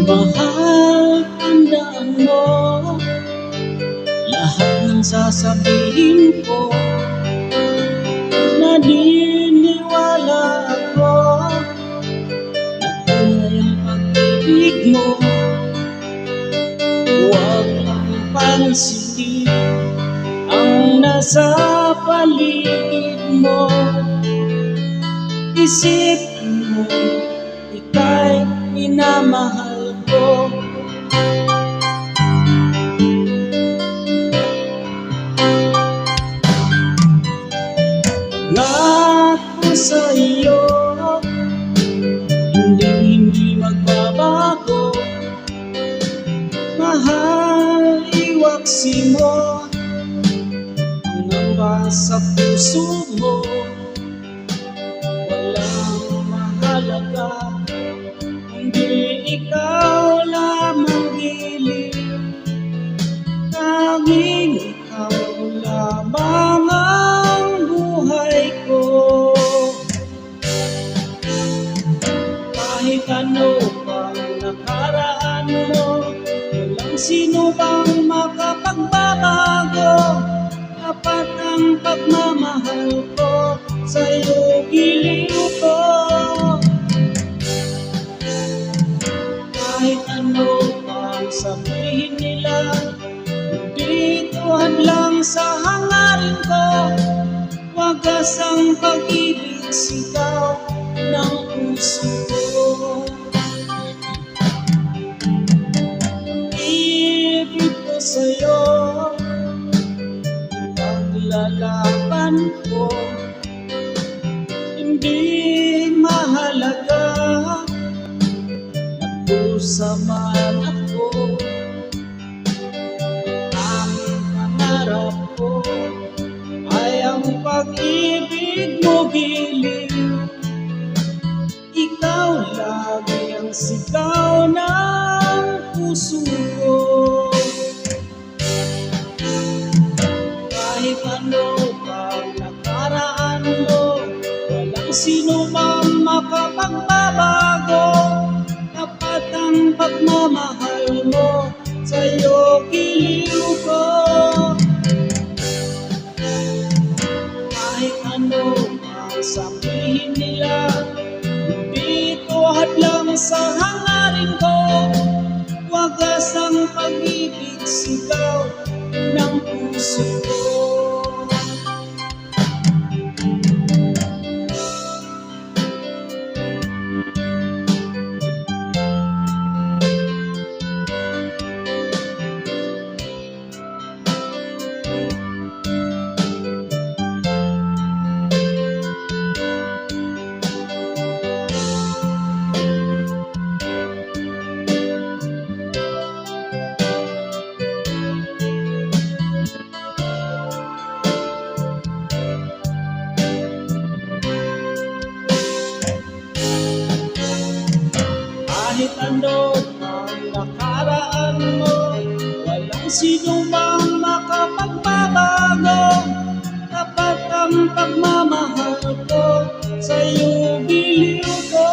Mahal, tandaan mo lahat ng sasabihin ko. Naniniwala ako na tunay ang pag-ibig mo. Huwag lang pansinin ang nasa paligid mo. Isipin mo, ika'y minamahal ko. Pangako sa iyo, hindi magbabago. Mahal, iwaksi mo ang ngamba sa puso mo. Walang mahalaga kundi ikaw lamang giliw. Tanging ikaw lamang ang buhay ko. Kahit ano pang nakaraan mo, walang sino bang makapagbabago. Dapat ang pagmamahal ko sa'yo giliw ko. Kahit ano pang sabihin nila, hindi ito hadlang sa hangarin ko. Wagas ang pag-ibig, sigaw ng puso ko. Ibig ko sa'yo, ipaglalaban ko. Hindi mahalaga nagdusa man ako. Ang pangarap ko ay ang pag-ibig mo giliw. Ikaw lagi ang sigaw ng puso ko. Kahit ano pang nakaraan mo, walang sino mang makapagbabago. Dapat ang pagmamahal mo sa'yo giliw ko. Kahit ano ang sabihin nila, hindi ito hadlang sa hangarin ko. Wagas ang pag-ibig, sigaw ng puso ko. Kahit ano ang nakaraan mo, walang sino mang makapagbabago. Dapat ang pagmamahal ko sa'yo giliw ko.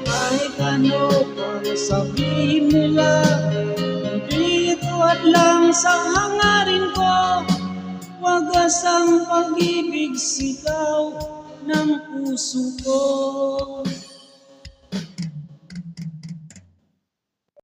Kahit ano pang sabihin nila, hindi ito hadlang sa hangarin ko. Wagas ang pag-ibig, sigaw ng puso ko.